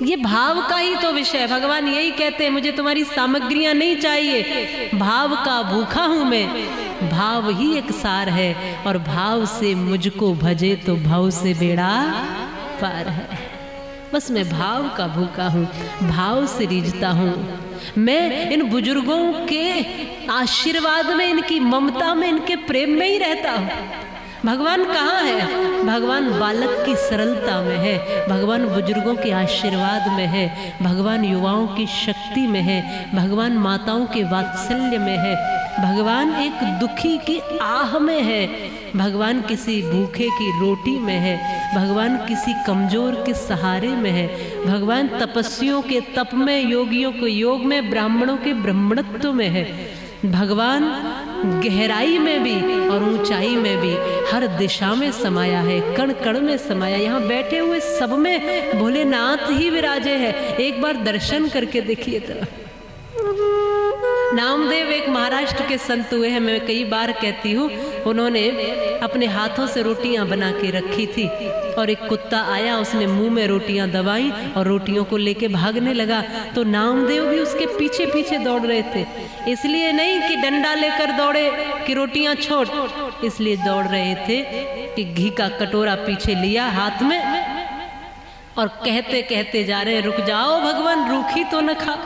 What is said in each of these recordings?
ये भाव का ही तो विषय है। भगवान यही कहते हैं, मुझे तुम्हारी सामग्रियां नहीं चाहिए, भाव का भूखा हूं मैं, भाव ही एक सार है, और भाव से मुझको भजे तो भाव से बेड़ा पार है। बस मैं भाव का भूखा हूं, भाव से रीझता हूं। मैं इन बुजुर्गों के आशीर्वाद में, इनकी ममता में, इनके प्रेम में ही रहता हूं। भगवान कहाँ है? भगवान बालक की सरलता में है, भगवान बुजुर्गों के आशीर्वाद में है, भगवान युवाओं की शक्ति में है, भगवान माताओं के वात्सल्य में है, भगवान एक दुखी की आह में है, भगवान किसी भूखे की रोटी में है, भगवान किसी कमजोर के सहारे में है, भगवान तपस्वियों के तप में, योगियों के योग में, ब्राह्मणों के ब्राह्मणत्व में है। भगवान गहराई में भी और ऊंचाई में भी हर दिशा में समाया है, कण कण में समाया। यहाँ बैठे हुए सब में भोलेनाथ ही विराजे हैं। एक बार दर्शन करके देखिए तो। नामदेव एक महाराष्ट्र के संत हुए हैं, मैं कई बार कहती हूँ। उन्होंने अपने हाथों से रोटियां बना के रखी थी और एक कुत्ता आया, उसने मुंह में रोटियां दबाई और रोटियों को लेके भागने लगा। तो नामदेव भी उसके पीछे पीछे दौड़ रहे थे। इसलिए नहीं कि डंडा लेकर दौड़े कि रोटियां छोड़, इसलिए दौड़ रहे थे कि घी का कटोरा पीछे लिया हाथ में और कहते कहते जा रहे, रुक जाओ भगवान, रूखी तो न खा।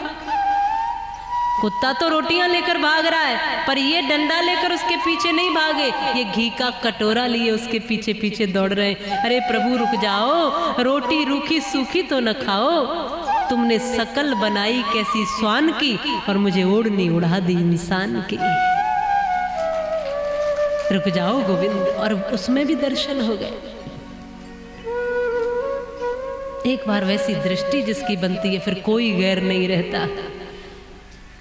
कुत्ता तो रोटियां लेकर भाग रहा है, पर ये डंडा लेकर उसके पीछे नहीं भागे, ये घी का कटोरा लिए उसके पीछे पीछे दौड़ रहे हैं। अरे प्रभु रुक जाओ, रोटी रूखी सूखी तो न खाओ, तुमने शकल बनाई कैसी स्वान की और मुझे ओढ़नी उड़ा दी इंसान की। रुक जाओ गोविंद। और उसमें भी दर्शन हो गए। एक बार वैसी दृष्टि जिसकी बनती है, फिर कोई गैर नहीं रहता।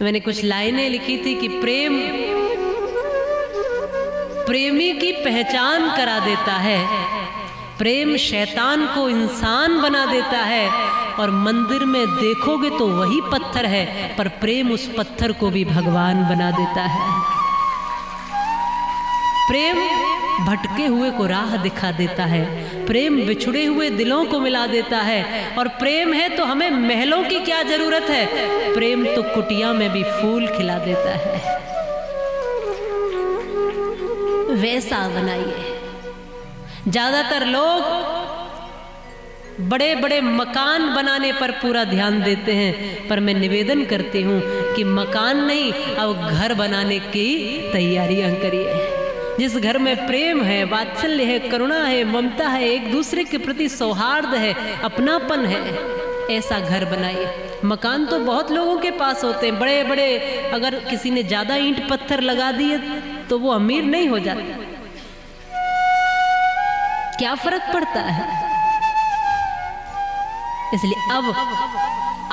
मैंने कुछ लाइनें लिखी थी कि प्रेम प्रेमी की पहचान करा देता है, प्रेम शैतान को इंसान बना देता है, और मंदिर में देखोगे तो वही पत्थर है, पर प्रेम उस पत्थर को भी भगवान बना देता है। प्रेम भटके हुए को राह दिखा देता है, प्रेम बिछुड़े हुए दिलों को मिला देता है। और प्रेम है तो हमें महलों की क्या जरूरत है, प्रेम तो कुटिया में भी फूल खिला देता है। वैसा बनाइए। ज्यादातर लोग बड़े बड़े मकान बनाने पर पूरा ध्यान देते हैं, पर मैं निवेदन करती हूँ कि मकान नहीं, अब घर बनाने की तैयारियां करिए। जिस घर में प्रेम है, वात्सल्य है, करुणा है, ममता है, एक दूसरे के प्रति सौहार्द है, अपनापन है, ऐसा घर बनाइए। मकान तो बहुत लोगों के पास होते हैं बड़े बड़े, अगर किसी ने ज्यादा ईंट पत्थर लगा दिए तो वो अमीर नहीं हो जाता। क्या फर्क पड़ता है? इसलिए अब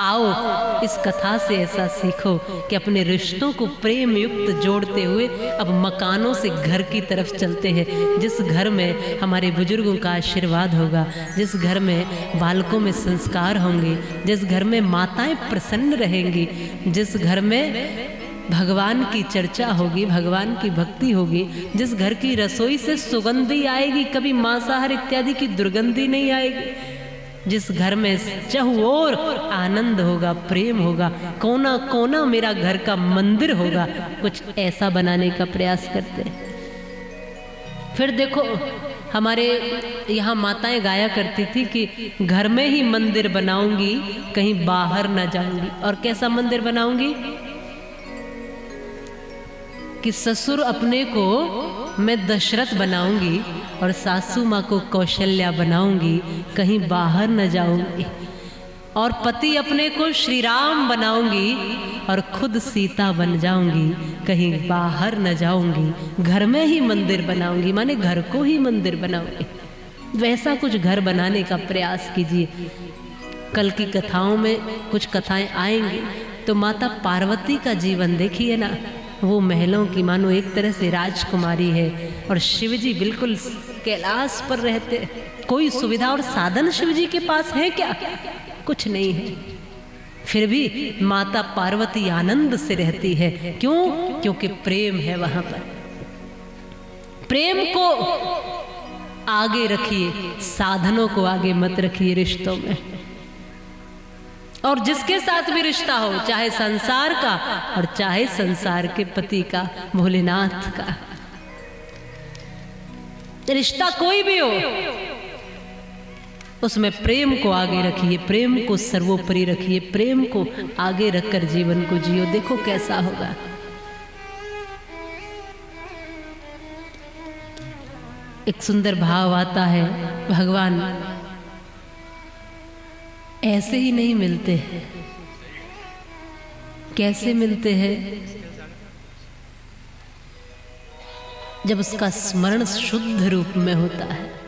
आओ इस कथा से ऐसा सीखो कि अपने रिश्तों को प्रेम युक्त जोड़ते हुए अब मकानों से घर की तरफ चलते हैं। जिस घर में हमारे बुजुर्गों का आशीर्वाद होगा, जिस घर में बालकों में संस्कार होंगे, जिस घर में माताएं प्रसन्न रहेंगी, जिस घर में भगवान की चर्चा होगी, भगवान की भक्ति होगी, जिस घर की रसोई से सुगंधी आएगी, कभी मांसाहार इत्यादि की दुर्गंधी नहीं आएगी, जिस घर में चहुओर आनंद होगा, प्रेम होगा, कोना कोना मेरा घर का मंदिर होगा, कुछ ऐसा बनाने का प्रयास करते हैं। फिर देखो हमारे यहाँ माताएं गाया करती थी कि घर में ही मंदिर बनाऊंगी, कहीं बाहर ना जाऊंगी। और कैसा मंदिर बनाऊंगी कि ससुर अपने को मैं दशरथ बनाऊंगी और सासू माँ को कौशल्या बनाऊंगी, कहीं बाहर न जाऊंगी। और पति अपने को श्री राम बनाऊंगी और खुद सीता बन जाऊंगी, कहीं बाहर न जाऊंगी। घर में ही मंदिर बनाऊंगी, माने घर को ही मंदिर बनाऊंगी। वैसा कुछ घर बनाने का प्रयास कीजिए। कल की कथाओं में कुछ कथाएं आएंगी तो माता पार्वती का जीवन देखिए ना, वो महलों की मानो एक तरह से राजकुमारी है, और शिवजी बिल्कुल कैलाश पर रहते। कोई सुविधा और साधन शिवजी के पास है क्या? कुछ नहीं है। फिर भी माता पार्वती आनंद से रहती है। क्यों? क्योंकि प्रेम है वहां पर। प्रेम को आगे रखिए, साधनों को आगे मत रखिए रिश्तों में। और जिसके साथ भी रिश्ता हो, चाहे संसार का और चाहे संसार के पति का, भोलेनाथ का, रिश्ता कोई भी हो, उसमें प्रेम को आगे रखिए, प्रेम को सर्वोपरि रखिए, प्रेम को आगे रखकर जीवन को जियो। देखो कैसा होगा। एक सुंदर भाव आता है, भगवान ऐसे ही नहीं मिलते हैं। कैसे मिलते हैं? जब उसका स्मरण शुद्ध रूप में होता है।